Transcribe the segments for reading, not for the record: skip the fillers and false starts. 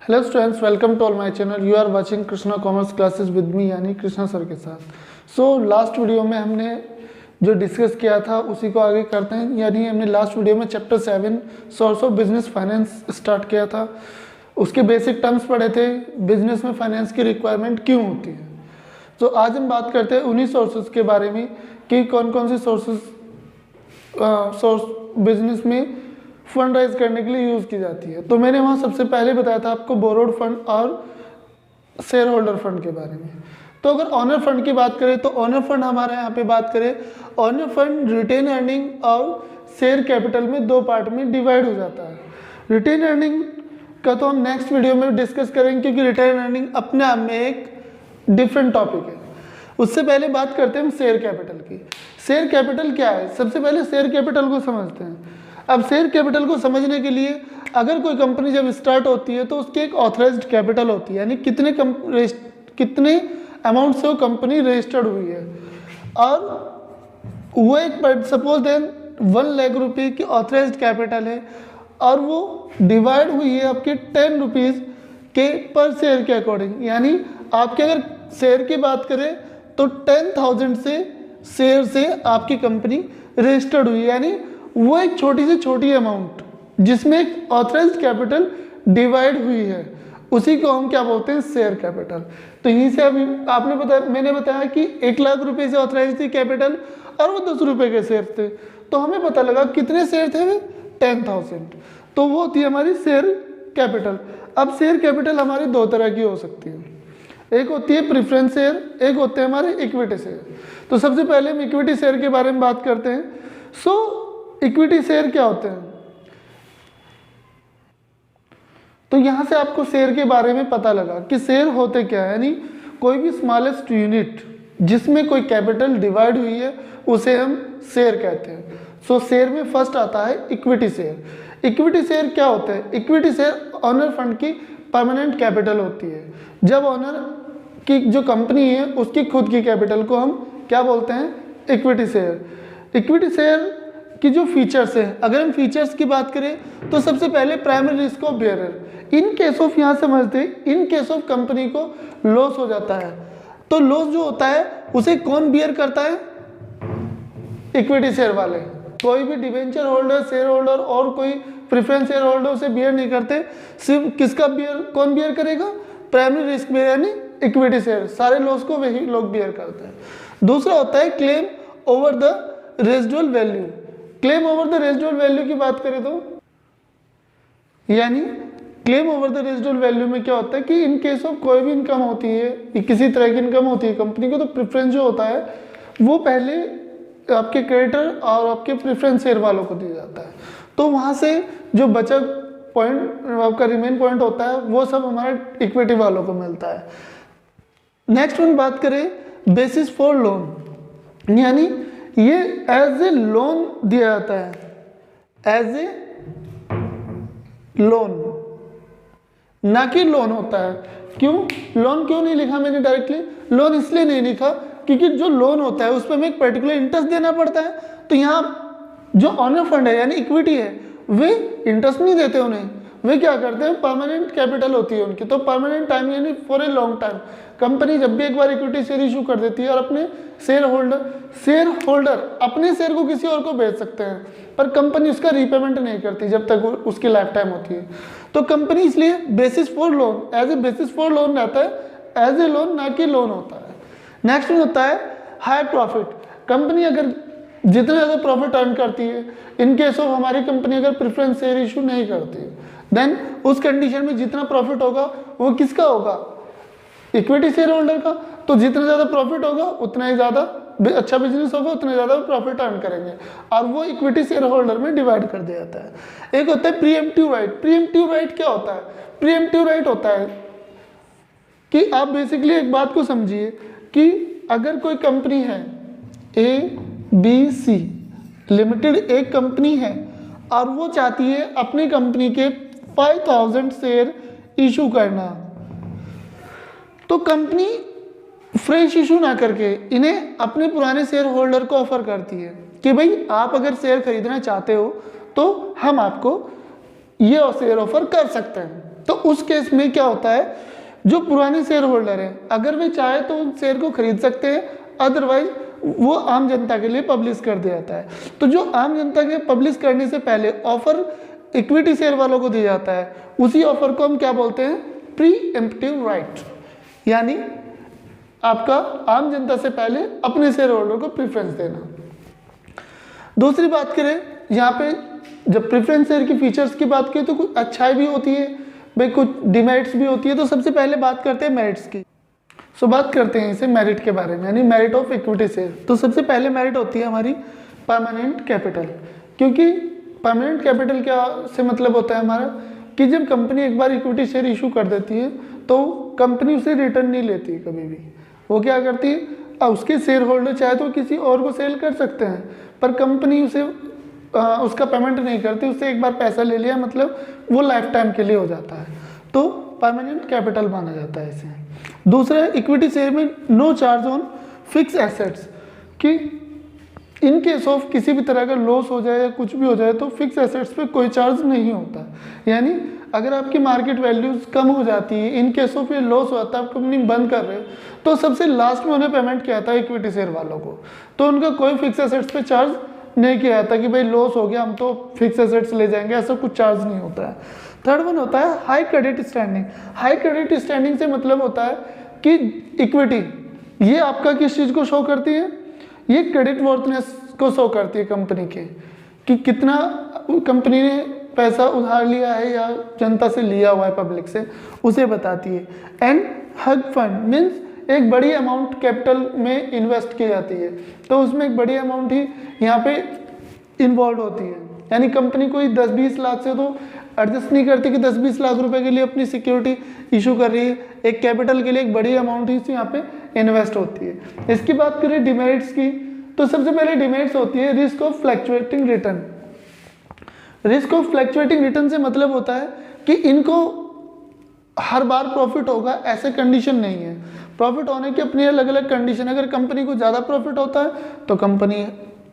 Hello students, welcome to all my channel. You are watching Krishna commerce classes with me, यानी Krishna sir के साथ। Last video में हमने जो डिस्कस किया था उसी को आगे करते हैं। यानी हमने लास्ट वीडियो में chapter 7 source of business finance start किया था। उसके बेसिक टर्म्स पढ़े थे, बिजनेस में फाइनेंस की रिक्वायरमेंट क्यों होती है। तो आज हम बात करते हैं उन्हीं सोर्सेज के बारे में कि कौन कौन से सोर्स बिजनेस में फंड राइज करने के लिए यूज़ की जाती है। तो मैंने वहाँ सबसे पहले बताया था आपको बोरोड फंड और शेयर होल्डर फंड के बारे में। तो अगर ऑनर फंड की बात करें तो ऑनर फंड हमारे यहाँ पे बात करें, ऑनर फंड रिटेन अर्निंग और शेयर कैपिटल में दो पार्ट में डिवाइड हो जाता है। रिटेन अर्निंग का तो हम नेक्स्ट वीडियो में डिस्कस करेंगे, क्योंकि रिटेन अर्निंग अपने आप में एक डिफरेंट टॉपिक है। उससे पहले बात करते हैं हम शेयर कैपिटल की। शेयर कैपिटल क्या है, सबसे पहले शेयर कैपिटल को समझते हैं। अब शेयर कैपिटल को समझने के लिए अगर कोई कंपनी जब स्टार्ट होती है तो उसकी एक ऑथराइज्ड कैपिटल होती है, यानी कितने अमाउंट से वो कंपनी रजिस्टर्ड हुई है। और वो एक सपोज देन 1 लाख रुपये की ऑथराइज्ड कैपिटल है और वो डिवाइड हुई है आपके 10 रुपीज़ के पर शेयर के अकॉर्डिंग। यानी आपके अगर शेयर की बात करें तो 10,000 से शेयर से आपकी कंपनी रजिस्टर्ड हुई है, यानी वो एक छोटी से छोटी अमाउंट जिसमें एक ऑथराइज्ड कैपिटल डिवाइड हुई है, उसी को हम क्या बोलते हैं, शेयर कैपिटल। तो यहीं से अभी मैंने बताया कि 1 लाख रुपए से ऑथराइज थी कैपिटल और वो 10 रुपए के शेयर थे, तो हमें पता लगा कितने शेयर थे वे 10,000। तो वो होती है हमारी शेयर कैपिटल। अब शेयर कैपिटल हमारी दो तरह की हो सकती है, एक होती है प्रेफरेंस शेयर, एक होते हैं हमारे इक्विटी शेयर। तो सबसे पहले हम इक्विटी शेयर के बारे में बात करते हैं। इक्विटी शेयर क्या होते हैं, तो यहां से आपको शेयर के बारे में पता लगा कि शेयर होते क्या है, यानी कोई भी स्मॉलेस्ट यूनिट जिसमें कोई कैपिटल डिवाइड हुई है उसे हम शेयर कहते हैं। शेयर में फर्स्ट आता है इक्विटी शेयर। इक्विटी शेयर क्या होता है, इक्विटी शेयर ऑनर फंड की परमानेंट कैपिटल होती है। जब ऑनर की जो कंपनी है उसकी खुद की कैपिटल को हम क्या बोलते हैं, इक्विटी शेयर। इक्विटी शेयर कि जो फीचर्स है, अगर हम फीचर्स की बात करें तो सबसे पहले primary risk of bearer. In case of, यहाँ समझते हैं, इन केस ऑफ कंपनी को लॉस हो जाता है तो लॉस जो होता है उसे कौन बियर करता है, इक्विटी शेयर वाले। कोई भी डिवेंचर होल्डर, शेयर होल्डर और कोई प्रेफरेंस शेयर होल्डर उसे बियर नहीं करते। सिर्फ किसका बियर, कौन बियर करेगा, प्राइमरी रिस्क बियर यानी इक्विटी शेयर। सारे लॉस को वही लोग बियर करते हैं। दूसरा होता है claim over the residual value. Claim over the residual value की बात करें तो यानी claim over the residual value में क्या होता है कि इन केस ऑफ कोई भी इनकम होती है, किसी तरह की इनकम होती है कंपनी को, तो प्रेफरेंस जो होता है वो पहले आपके क्रेडिटर और आपके प्रेफरेंस शेयर वालों को दिया जाता है। तो वहाँ से जो बचा पॉइंट, आपका रिमेन पॉइंट होता है, वो सब हमारे इक्विटी वालों को मिलता है। नेक्स्ट वन बात करें बेसिस फॉर लोन, यानी ये एज ए लोन दिया जाता है, एज ए लोन, ना कि लोन होता है। क्यों लोन क्यों नहीं लिखा मैंने डायरेक्टली, लोन इसलिए नहीं लिखा क्योंकि जो लोन होता है उस पर हमें एक पर्टिकुलर इंटरेस्ट देना पड़ता है। तो यहाँ जो ऑनर फंड है यानी इक्विटी है, वे इंटरेस्ट नहीं देते उन्हें, वे क्या करते हैं, परमानेंट कैपिटल होती है उनकी। तो परमानेंट टाइम यानी for a long time company जब भी एक बार इक्विटी शेयर इशू कर देती है और अपने शेयर होल्डर अपने शेयर को किसी और को बेच सकते हैं, पर कंपनी उसका रीपेमेंट नहीं करती जब तक उसकी लाइफ टाइम होती है। तो कंपनी इसलिए basis for loan, as a basis for loan रहता है, एज ए लोन ना कि लोन होता है। नेक्स्ट होता है हाई प्रॉफिट। कंपनी अगर जितना ज़्यादा प्रॉफिट अर्न करती है, इन केस ऑफ हमारी कंपनी अगर प्रेफरेंस शेयर इशू नहीं करती, देन उस कंडीशन में जितना प्रॉफिट होगा वो किसका होगा, इक्विटी शेयर होल्डर का। तो जितना ज़्यादा प्रॉफिट होगा उतना ही ज़्यादा अच्छा बिजनेस होगा, उतना ज़्यादा प्रॉफिट अर्न करेंगे और वो इक्विटी शेयर होल्डर में डिवाइड कर दिया जाता है। एक होता है प्रीएम्प्टिव राइट। प्रीएम्प्टिव राइट क्या होता है, प्रीएम्प्टिव राइट होता है कि आप बेसिकली एक बात को समझिए कि अगर कोई कंपनी है ABC लिमिटेड, एक कंपनी है और वो चाहती है अपनी कंपनी के 5,000 शेयर इशू करना, तो कंपनी फ्रेश इशू ना करके इन्हें अपने पुराने शेयर होल्डर को ऑफर करती है कि भाई आप अगर शेयर खरीदना चाहते हो तो हम आपको ये शेयर ऑफर कर सकते हैं। तो उस केस में क्या होता है, जो पुराने शेयर होल्डर हैं अगर वे चाहे तो उन शेयर को खरीद सकते हैं, अदरवाइज वो आम जनता के लिए पब्लिश कर दिया जाता है। तो जो आम जनता के पब्लिश करने से पहले ऑफर इक्विटी शेयर वालों को दिया जाता है, उसी ऑफर को हम क्या बोलते हैं, प्री एम्प्टिव राइट, यानी आपका आम जनता से पहले अपने शेयर होल्डर को प्रेफरेंस देना। दूसरी बात करें यहाँ पे, जब प्रेफरेंस शेयर की फीचर्स की बात करें तो कुछ अच्छाई भी होती है भाई, कुछ डिमेरिट्स भी होती है। तो सबसे पहले बात करते हैं मेरिट्स की। सो बात करते हैं इसे मेरिट के बारे में, यानी मेरिट ऑफ इक्विटी शेयर। तो सबसे पहले मेरिट होती है हमारी परमानेंट कैपिटल, क्योंकि परमानेंट कैपिटल क्या से मतलब होता है हमारा कि जब कंपनी एक बार इक्विटी शेयर इशू कर देती है तो कंपनी उसे रिटर्न नहीं लेती कभी भी। वो क्या करती है, उसके शेयर होल्डर चाहे तो किसी और को सेल कर सकते हैं, पर कंपनी उसे उसका पेमेंट नहीं करती। उससे एक बार पैसा ले लिया मतलब वो लाइफ टाइम के लिए हो जाता है, तो परमानेंट कैपिटल माना जाता है इसे। दूसरा, इक्विटी शेयर में no charge on fix assets, कि इन केस ऑफ किसी भी तरह का लॉस हो जाए या कुछ भी हो जाए तो फिक्स एसेट्स पे कोई चार्ज नहीं होता। यानी अगर आपकी मार्केट वैल्यूज कम हो जाती है, इन केस ऑफ ये लॉस होता है, आप कंपनी बंद कर रहे हो, तो सबसे लास्ट में उन्हें पेमेंट किया था इक्विटी शेयर वालों को, तो उनका कोई फिक्स एसेट्स पे चार्ज नहीं किया जाता कि भाई लॉस हो गया हम तो फिक्स एसेट्स ले जाएंगे, ऐसा कुछ चार्ज नहीं होता है। थर्ड वन होता है high credit standing. High credit standing से मतलब होता है कि इक्विटी ये आपका किस चीज़ को शो करती है, ये क्रेडिट वर्थनेस को शो करती है कंपनी के, कि कितना कंपनी ने पैसा उधार लिया है या जनता से लिया हुआ है पब्लिक से, उसे बताती है। एंड हग फंड मीन्स एक बड़ी अमाउंट कैपिटल में इन्वेस्ट की जाती है, तो उसमें एक बड़ी अमाउंट ही यहाँ पे इन्वॉल्व होती है। यानी कंपनी कोई 10-20 लाख से तो एडजस्ट नहीं करती कि 10-20 लाख रुपए के लिए अपनी सिक्योरिटी इशू कर रही है, एक कैपिटल के लिए एक बड़ी अमाउंट ही यहाँ पे इन्वेस्ट होती है। इसकी बात करें डिमेरिट्स की, तो सबसे पहले डिमेरिट्स होती है risk of fluctuating return. Risk of fluctuating return से मतलब होता है कि इनको हर बार प्रॉफिट होगा ऐसे कंडीशन नहीं है। प्रॉफिट होने की अपनी अलग अलग कंडीशन, अगर कंपनी को ज़्यादा प्रॉफिट होता है तो कंपनी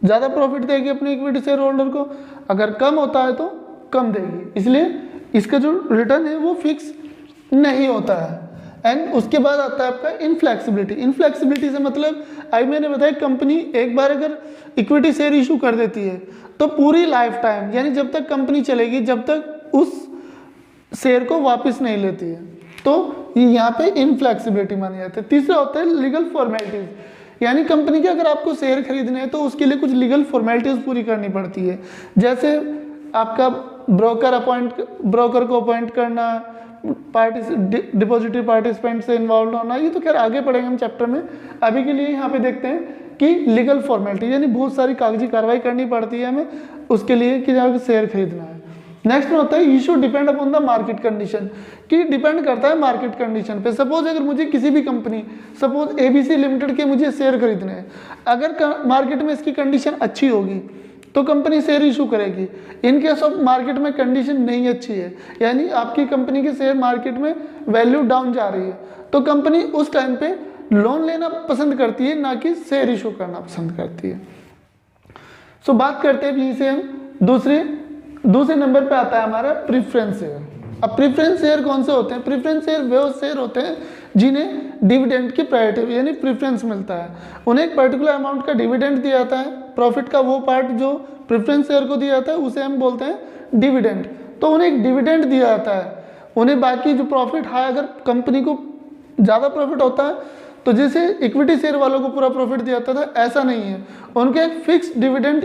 ज़्यादा प्रॉफिट देगी अपने इक्विटी शेयर होल्डर को, अगर कम होता है तो कम देगी, इसलिए इसका जो रिटर्न है वो फिक्स नहीं होता है। एंड उसके बाद आता है आपका इनफ्लेक्सिबिलिटी। इनफ्लेक्सिबिलिटी से मतलब अभी मैंने बताया कंपनी एक बार अगर इक्विटी शेयर इशू कर देती है तो पूरी लाइफ टाइम, यानी जब तक कंपनी चलेगी जब तक उस शेयर को वापस नहीं लेती है, तो यहाँ पे इनफ्लेक्सिबिलिटी मानी जाती है। तीसरा होता है लीगल फॉर्मेलिटीज, यानी कंपनी के अगर आपको शेयर खरीदने हैं तो उसके लिए कुछ लीगल फॉर्मेलिटीज पूरी करनी पड़ती है, जैसे आपका ब्रोकर को अपॉइंट करना, डिपॉजिटरी पार्टिसिपेंट से इन्वॉल्व होना, ये तो खैर आगे पढ़ेंगे हम चैप्टर में। अभी के लिए यहाँ पे देखते हैं कि लीगल फॉर्मेलिटी, यानी बहुत सारी कागजी कार्रवाई करनी पड़ती है हमें उसके लिए कि जहाँ शेयर खरीदना है। नेक्स्ट में होता है issue depend upon the market condition, कि डिपेंड करता है मार्केट कंडीशन पे। सपोज अगर मुझे किसी भी कंपनी, सपोज ABC लिमिटेड के मुझे शेयर खरीदने हैं, अगर मार्केट में इसकी कंडीशन अच्छी होगी तो कंपनी शेयर इशू करेगी। इन केस ऑफ मार्केट में कंडीशन नहीं अच्छी है, यानी आपकी कंपनी के शेयर मार्केट में वैल्यू डाउन जा रही है, तो कंपनी उस टाइम पे लोन लेना पसंद करती है, ना कि शेयर इशू करना पसंद करती है। सो बात करते हैं यहीं से हम दूसरे नंबर पे आता है हमारा प्रेफरेंस शेयर। अब प्रेफरेंस शेयर कौन से होते हैं? प्रेफरेंस शेयर वे शेयर होते हैं जिन्हें डिविडेंड की प्रायोरिटी यानी प्रेफरेंस मिलता है। उन्हें एक पर्टिकुलर अमाउंट का डिविडेंड दिया जाता है, प्रॉफिट का वो पार्ट जो प्रेफरेंस शेयर को दिया जाता है उसे हम बोलते हैं डिविडेंड। तो उन्हें एक डिविडेंड दिया जाता है, उन्हें बाकी जो प्रॉफिट है, अगर कंपनी को ज़्यादा प्रॉफिट होता है तो जैसे इक्विटी शेयर वालों को पूरा प्रॉफिट दिया जाता था, ऐसा नहीं है। उनका एक फिक्स डिविडेंड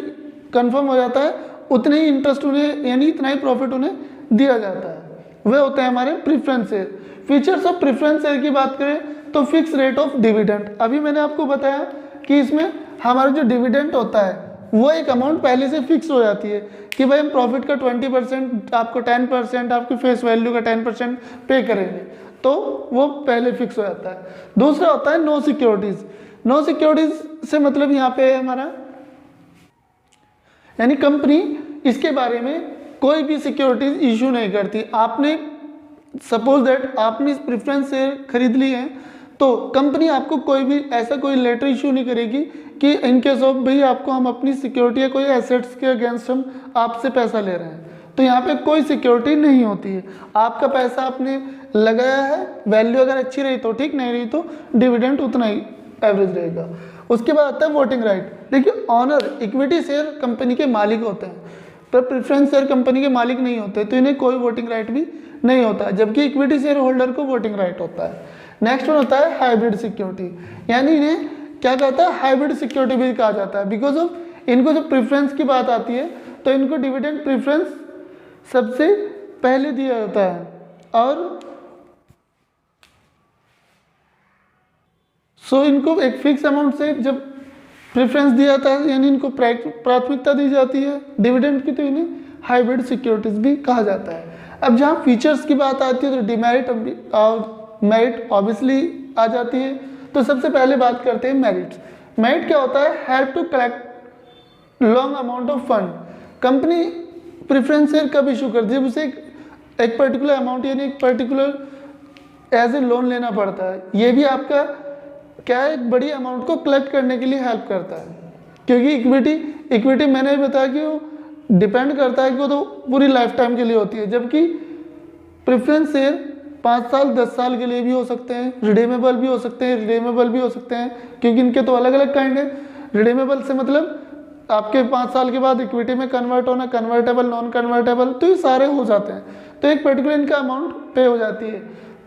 कन्फर्म हो जाता है, उतने ही इंटरेस्ट उन्हें यानी इतना ही प्रॉफिट उन्हें दिया जाता है। वे होते हैं हमारे preference share. Features of preference share की बात करें तो फिक्स रेट ऑफ डिविडेंड। अभी मैंने आपको बताया कि इसमें हमारा जो डिविडेंड होता है वो एक अमाउंट पहले से फिक्स हो जाती है कि भाई हम प्रॉफिट का 20%, आपको 10%, आपकी फेस वैल्यू का 10% पे करेंगे, तो वो पहले फिक्स हो जाता है। दूसरा होता है नो सिक्योरिटीज। नो सिक्योरिटीज से मतलब यहाँ पे है हमारा, यानी कंपनी इसके बारे में कोई भी सिक्योरिटीज इशू नहीं करती। आपने सपोज दैट आपने प्रेफरेंस शेयर खरीद ली है तो कंपनी आपको कोई भी ऐसा कोई लेटर इशू नहीं करेगी कि इन केस ऑफ भाई आपको हम अपनी सिक्योरिटी या कोई एसेट्स के अगेंस्ट हम आपसे पैसा ले रहे हैं, तो यहाँ पे कोई सिक्योरिटी नहीं होती है। आपका पैसा आपने लगाया है, वैल्यू अगर अच्छी रही तो ठीक, नहीं रही तो डिविडेंड उतना ही एवरेज रहेगा। उसके बाद आता है वोटिंग राइट। देखिए ऑनर इक्विटी शेयर कंपनी के मालिक होते हैं, पर प्रेफरेंस शेयर कंपनी के मालिक नहीं होते, तो इन्हें कोई वोटिंग राइट भी नहीं होता, जबकि इक्विटी शेयर होल्डर को वोटिंग राइट होता है। नेक्स्ट वन होता है हाइब्रिड सिक्योरिटी, यानी इन्हें क्या कहता है, हाइब्रिड सिक्योरिटी भी कहा जाता है। बिकॉज ऑफ इनको जब प्रेफरेंस की बात आती है तो इनको डिविडेंड प्रेफरेंस सबसे पहले दिया जाता है, और सो इनको एक फिक्स अमाउंट से जब प्रेफरेंस दिया जाता है, यानी इनको प्राथमिकता दी जाती है डिविडेंड की, तो इन्हें हाइब्रिड सिक्योरिटीज भी कहा जाता है। अब जहाँ फीचर्स की बात आती है तो डिमेरिट और मेरिट ऑब्वियसली आ जाती है। तो सबसे पहले बात करते हैं मेरिट्स। मेरिट क्या होता है, help to collect long amount of fund. Company preference share कब इशू करती है, उसे एक पर्टिकुलर अमाउंट यानी एक पर्टिकुलर एज ए लोन लेना पड़ता है। ये भी आपका क्या है, एक बड़ी अमाउंट को कलेक्ट करने के लिए हेल्प करता है, क्योंकि इक्विटी मैंने भी बताया कि वो डिपेंड करता है कि वो तो पूरी लाइफ टाइम के लिए होती है, जबकि प्रेफरेंस शेयर 5 साल 10 साल के लिए भी हो सकते हैं, रिडीमेबल भी हो सकते हैं, रिडीमेबल भी हो सकते हैं, क्योंकि इनके तो अलग अलग काइंड है। रिडीमेबल से मतलब आपके 5 साल के बाद इक्विटी में कन्वर्ट होना, कन्वर्टेबल, नॉन कन्वर्टेबल, तो ये सारे हो जाते हैं। तो एक पर्टिकुलर इनका अमाउंट पे हो जाती है,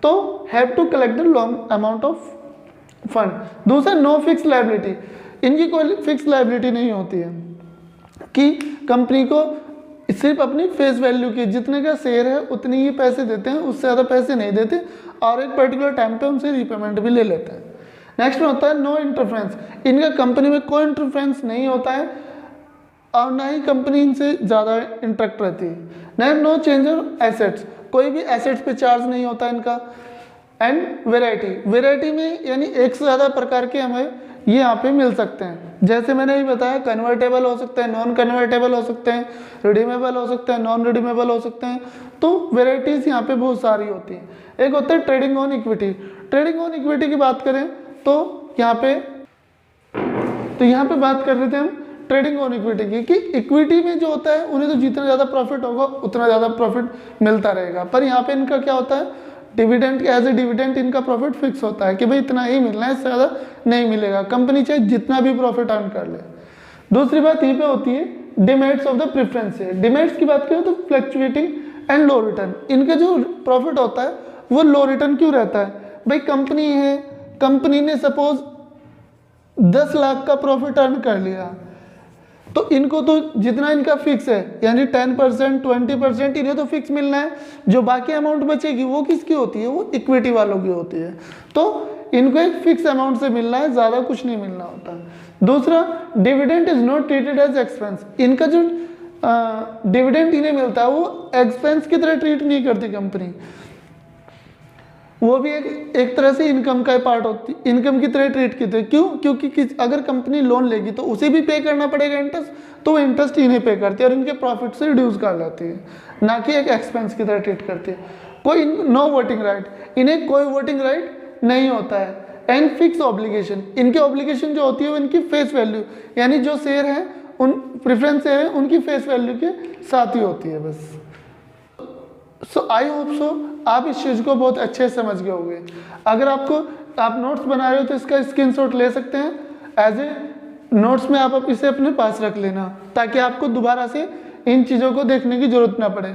तो have to collect the long amount of fund. दूसरा नो फिक्स लायबिलिटी, इनकी कोई फिक्स लायबिलिटी नहीं होती है कि कंपनी को सिर्फ अपनी फेस वैल्यू की जितने का शेयर है उतनी ही पैसे देते हैं, उससे ज़्यादा पैसे नहीं देते, और एक पर्टिकुलर टाइम पे उनसे रीपेमेंट भी ले लेते हैं। नेक्स्ट में होता है नो इंटरफ्रेंस, इनका कंपनी में कोई इंटरफ्रेंस नहीं होता है और ना ही कंपनी इनसे ज़्यादा इंटरेक्ट रहती है। Next no change of assets, कोई भी एसेट्स पे चार्ज नहीं होता इनका। एंड वेराइटी में यानी एक से ज़्यादा प्रकार के हमें ये यहाँ पे मिल सकते हैं, जैसे मैंने भी बताया कन्वर्टेबल हो सकते हैं, नॉन कन्वर्टेबल हो सकते हैं, रिडीमेबल हो सकते हैं, नॉन रिडीमेबल हो सकते हैं, तो वेराइटीज़ यहाँ पे बहुत सारी होती हैं। एक होता है trading on equity. Trading on equity की बात करें तो यहाँ पे बात कर रहे थे हम ट्रेडिंग ऑन इक्विटी की, कि इक्विटी में जो होता है उन्हें तो जितना ज़्यादा प्रॉफिट होगा उतना ज़्यादा प्रॉफिट मिलता रहेगा, पर यहाँ पे इनका क्या होता है, डिविडेंड एज ए डिविडेंड इनका प्रॉफिट फिक्स होता है कि भाई इतना ही मिलना है, इससे ज़्यादा नहीं मिलेगा, कंपनी चाहे जितना भी प्रॉफिट अर्न कर ले। दूसरी बात यहीं पे होती है डिमेरिट्स ऑफ द प्रेफरेंस है। डिमेरिट्स की बात करें तो फ्लक्चुएटिंग एंड लो रिटर्न, इनका जो प्रॉफिट होता है वो लो रिटर्न क्यों रहता है, भाई कंपनी है, कंपनी ने सपोज 10 लाख का प्रॉफिट अर्न कर लिया, तो इनको तो जितना इनका फिक्स है यानी 10% 20% इन्हें तो फिक्स मिलना है, जो बाकी अमाउंट बचेगी वो किसकी होती है, वो इक्विटी वालों की होती है, तो इनको एक फिक्स अमाउंट से मिलना है, ज़्यादा कुछ नहीं मिलना होता। दूसरा dividend is not treated as expense, इनका जो डिविडेंड इन्हें मिलता है वो एक्सपेंस की तरह ट्रीट नहीं करती कंपनी, वो भी एक तरह से इनकम का पार्ट होती, इनकम की तरह ट्रीट की थी। क्यों, क्योंकि अगर कंपनी लोन लेगी तो उसे भी पे करना पड़ेगा इंटरेस्ट, तो वो इंटरेस्ट इन्हें पे करती है और इनके प्रॉफिट से रिड्यूस कर लेती है, ना कि एक एक्सपेंस की तरह ट्रीट करती है। कोई नो वोटिंग राइट, इन्हें कोई वोटिंग राइट नहीं होता है। एंड फिक्स ऑब्लिगेशन, इनकी ऑब्लिगेशन जो होती है वो इनकी फेस वैल्यू यानी जो शेयर है उन प्रेफरेंस शेयर है उनकी फेस वैल्यू के साथ ही होती है बस। सो आई होप सो आप इस चीज़ को बहुत अच्छे से समझ गए होंगे। अगर आप नोट्स बना रहे हो तो इसका स्क्रीनशॉट ले सकते हैं, एज ए नोट्स में आप इसे अपने पास रख लेना ताकि आपको दोबारा से इन चीज़ों को देखने की जरूरत ना पड़े।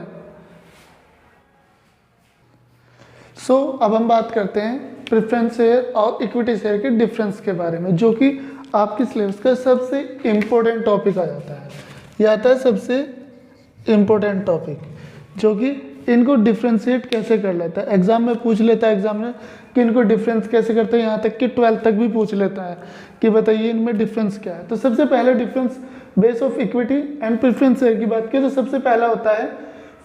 सो अब हम बात करते हैं प्रेफरेंस शेयर और इक्विटी शेयर के डिफरेंस के बारे में, जो कि आपके सिलेबस का सबसे इम्पोर्टेंट टॉपिक आ जाता है। यह आता है सबसे इम्पोर्टेंट टॉपिक, जो कि इनको डिफ्रेंशिएट कैसे कर लेता है। एग्जाम में पूछ लेता है एग्जामिनर कि इनको डिफरेंस कैसे करते हैं, यहाँ तक कि 12th तक भी पूछ लेता है कि बताइए इनमें डिफरेंस क्या है। तो सबसे पहले difference base of equity and preference share की बात करें तो सबसे पहला होता है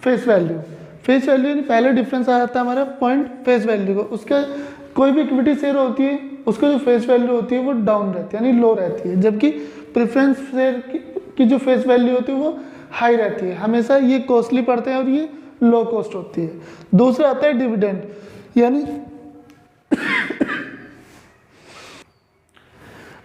फेस वैल्यू। फेस वैल्यू पहले डिफरेंस आ जाता है हमारा पॉइंट फेस वैल्यू को। उसका कोई भी इक्विटी शेयर होती है उसका जो फेस वैल्यू होती है वो डाउन रहती है यानी लो रहती है, जबकि प्रेफरेंस शेयर की जो फेस वैल्यू होती है वो हाई रहती है। हमेशा ये कॉस्टली पड़ते हैं और ये लो कॉस्ट होती है। दूसरा आता है डिविडेंड, यानी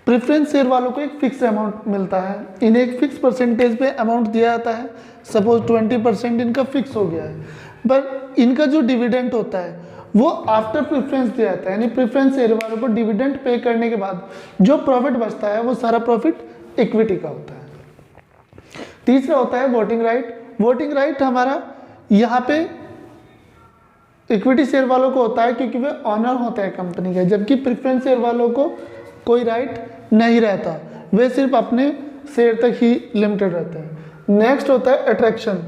प्रेफरेंस शेयर वालों को एक फिक्स अमाउंट मिलता है, इन्हें एक फिक्स परसेंटेज पे अमाउंट दिया जाता है। सपोज 20% इनका फिक्स हो गया है, पर इनका जो डिविडेंड होता है वो आफ्टर प्रेफरेंस दिया जाता है, यानी प्रेफरेंस शेयर वालों को डिविडेंड पे करने के बाद जो प्रॉफिट बचता है वो सारा प्रॉफिट इक्विटी का होता है। तीसरा होता है वोटिंग राइट। वोटिंग राइट हमारा यहाँ पे इक्विटी शेयर वालों को होता है क्योंकि वे ऑनर होते हैं कंपनी के, जबकि प्रेफरेंस शेयर वालों को कोई राइट नहीं रहता, वे सिर्फ अपने शेयर तक ही लिमिटेड रहते हैं। नेक्स्ट होता है अट्रैक्शन।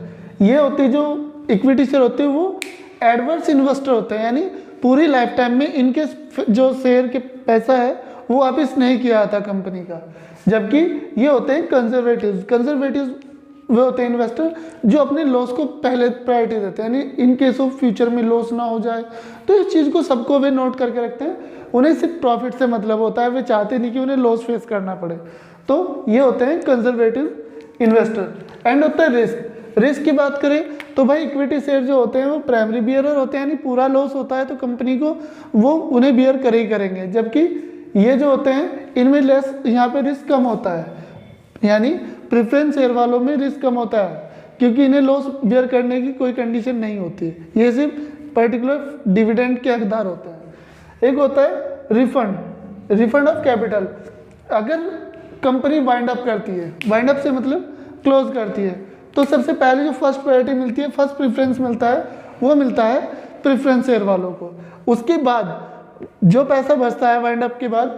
ये होती जो इक्विटी शेयर होते हैं वो एडवर्स इन्वेस्टर होते हैं, यानी पूरी लाइफ टाइम में इनके जो शेयर के पैसा है वो वापस नहीं किया जाता कंपनी का। जबकि ये होते हैं कंजर्वेटिव। कंजर्वेटिव वे होते हैं इन्वेस्टर जो अपने लॉस को पहले प्रायोरिटी देते हैं, यानी इन केस ऑफ फ्यूचर में लॉस ना हो जाए, तो इस चीज़ को सबको वे नोट करके रखते हैं। उन्हें सिर्फ प्रॉफिट से मतलब होता है, वे चाहते नहीं कि उन्हें लॉस फेस करना पड़े। तो ये होते हैं कंजर्वेटिव इन्वेस्टर। एंड होता है रिस्क। रिस्क की बात करें तो भाई इक्विटी शेयर जो होते हैं वो प्राइमरी बियरर होते हैं, यानी पूरा लॉस होता है तो कंपनी को वो उन्हें बियर करे ही करेंगे। जबकि ये जो होते हैं इनमें लेस यहाँ पे रिस्क कम होता है, यानी प्रेफरेंस शेयर वालों में रिस्क कम होता है क्योंकि इन्हें लॉस बियर करने की कोई कंडीशन नहीं होती। ये सिर्फ पर्टिकुलर डिविडेंड के हकदार होते हैं। एक होता है रिफंड। Refund of capital. अगर कंपनी वाइंड अप करती है, वाइंड अप से मतलब क्लोज करती है, तो सबसे पहले जो फर्स्ट प्रायोरिटी मिलती है, फर्स्ट प्रेफरेंस मिलता है, वो मिलता है प्रेफरेंस शेयर वालों को। उसके बाद जो पैसा बचता है वाइंड अप के बाद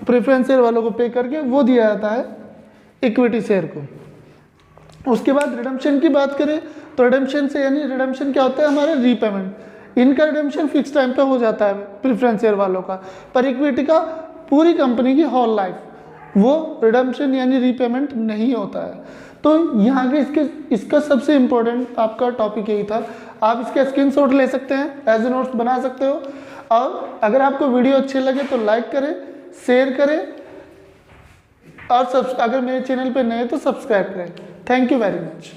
प्रेफरेंस शेयर वालों को पे करके वो दिया जाता है इक्विटी शेयर को। उसके बाद रिडम्पशन की बात करें तो रिडम्पशन से, यानी रिडम्पशन क्या होता है हमारे रीपेमेंट। इनका रिडम्पशन फिक्स टाइम पे हो जाता है प्रेफरेंस शेयर वालों का, पर इक्विटी का पूरी कंपनी की होल लाइफ वो रिडम्पशन यानी रीपेमेंट नहीं होता है। तो यहाँ के इसका सबसे इम्पोर्टेंट आपका टॉपिक यही था। आप इसके स्क्रीनशॉट ले सकते हैं, एज ए नोट्स बना सकते हो, और अगर आपको वीडियो अच्छे लगे तो लाइक करें, शेयर करें, और अगर मेरे चैनल पे नए तो सब्सक्राइब करें। Thank you very much.